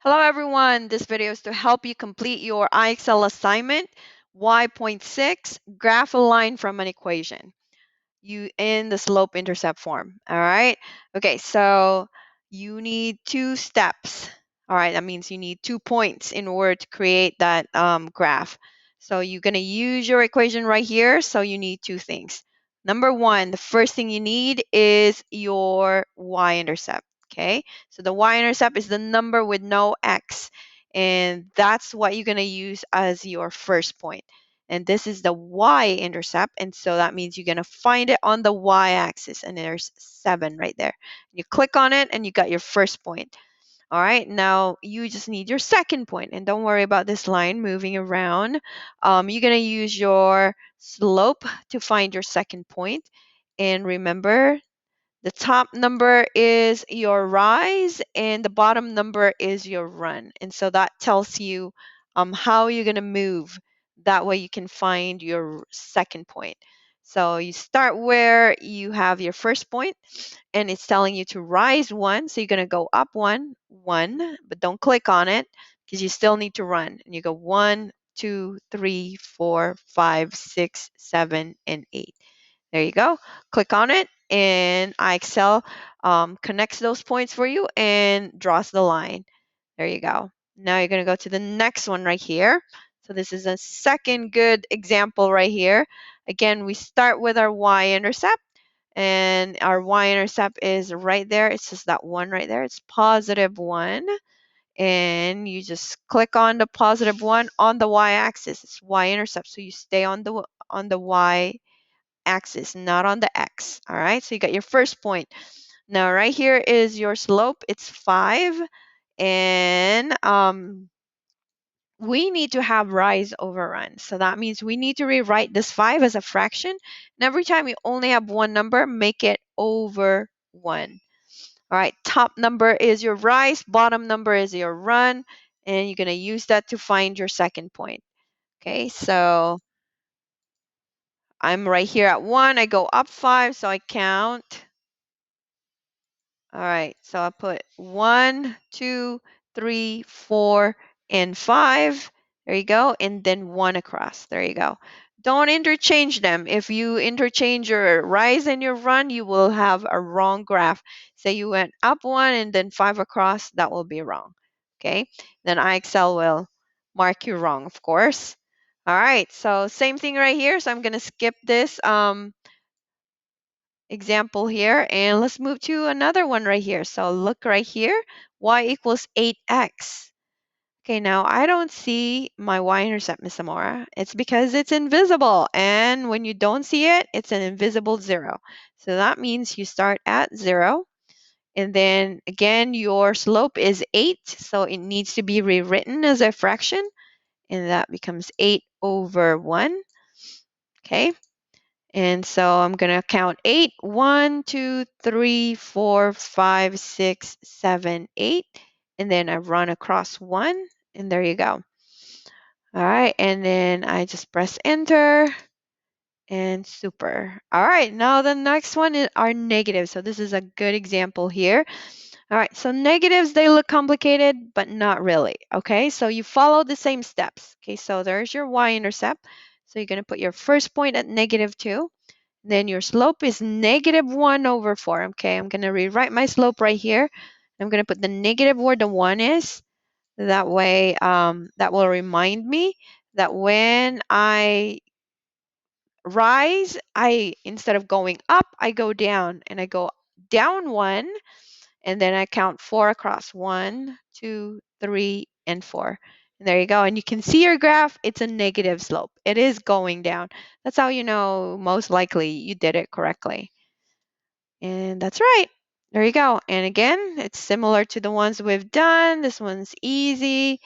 Hello everyone, this video is to help you complete your IXL assignment, Y.6, graph a line from an equation you in the slope intercept form. All right. Okay, so you need two steps. All right, that means you need 2 points in order to create that graph. So you're going to use your equation right here. So you need two things. Number one, the first thing you need is your y-intercept. Okay, so the y-intercept is the number with no x, and that's what you're going to use as your first point. And this is the y-intercept, and so that means you're going to find it on the y-axis, and there's 7 right there. You click on it and you got your first point. All right, now you just need your second point, and don't worry about this line moving around. You're going to use your slope to find your second point, and remember, the top number is your rise and the bottom number is your run. And so that tells you how you're going to move. That way you can find your second point. So you start where you have your first point, and it's telling you to rise 1. So you're going to go up 1, 1, but don't click on it because you still need to run. And you go 1, 2, 3, 4, 5, 6, 7, and 8. There you go. Click on it, and IXL connects those points for you and draws the line. There you go. Now you're going to go to the next one right here. So this is a second good example right here. Again, we start with our y-intercept, and our y-intercept is right there. It's just that one right there. It's +1. And you just click on the +1 on the y-axis. It's y-intercept, so you stay on the y axis, not on the x. All right, so you got your first point. Now right here is your slope. It's 5, and we need to have rise over run. So that means we need to rewrite this 5 as a fraction. And every time you only have one number, make it over 1. All right, top number is your rise, bottom number is your run, and you're going to use that to find your second point. Okay, so I'm right here at 1. I go up 5, so I count. All right, so I put 1, 2, 3, 4, and 5. There you go, and then 1 across. There you go. Don't interchange them. If you interchange your rise and your run, you will have a wrong graph. Say you went up 1 and then 5 across, that will be wrong. Okay, then IXL will mark you wrong, of course. All right, so same thing right here. So I'm going to skip this example here, and let's move to another one right here. So look right here, y=8x. Okay, now I don't see my y-intercept, Miss Amora. It's because it's invisible, and when you don't see it, it's an invisible 0. So that means you start at 0, and then again your slope is 8, so it needs to be rewritten as a fraction, and that becomes 8 over 1. Okay, and so I'm going to count 8. 1, 2, 3, 4, 5, 6, 7, 8. And then I run across 1. And there you go. All right. And then I just press enter. And super. All right. Now the next one is our negatives. So this is a good example here. All right. So negatives, they look complicated, but not really. Okay. So you follow the same steps. Okay. So there's your y-intercept. So you're going to put your first point at -2. Then your slope is -1 over 4. Okay, I'm going to rewrite my slope right here. I'm going to put the negative where the 1 is. That way, that will remind me that when I rise, instead of going up, I go down, and I go down 1, and then I count 4 across. 1, 2, 3, and 4. And there you go. And you can see your graph, it's a negative slope. It is going down. That's how you know most likely you did it correctly. And that's right. There you go. And again, it's similar to the ones we've done. This one's easy.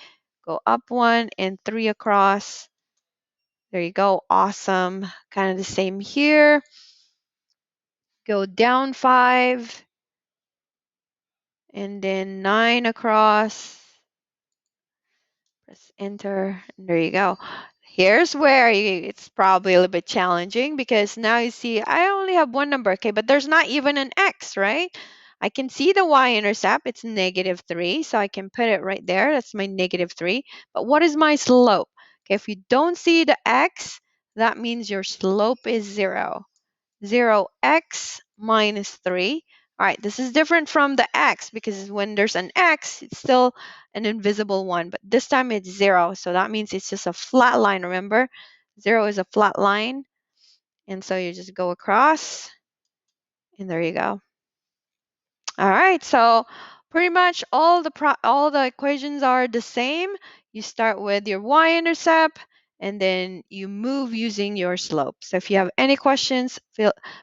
Go up 1 and 3 across. There you go. Awesome. Kind of the same here. Go down 5 and then 9 across. Press enter. And there you go. Here's where it's probably a little bit challenging, because now you see I only have one number, okay, but there's not even an X, right? I can see the y-intercept. It's -3, so I can put it right there. That's my -3. But what is my slope? Okay, if you don't see the x, that means your slope is 0. 0x minus 3. All right, this is different from the x because when there's an x, it's still an invisible one, but this time it's 0. So that means it's just a flat line, remember? 0 is a flat line. And so you just go across, and there you go. All right, so pretty much all the equations are the same. You start with your y-intercept, and then you move using your slope. So if you have any questions,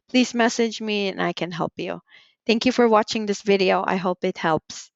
please message me and I can help you. Thank you for watching this video. I hope it helps.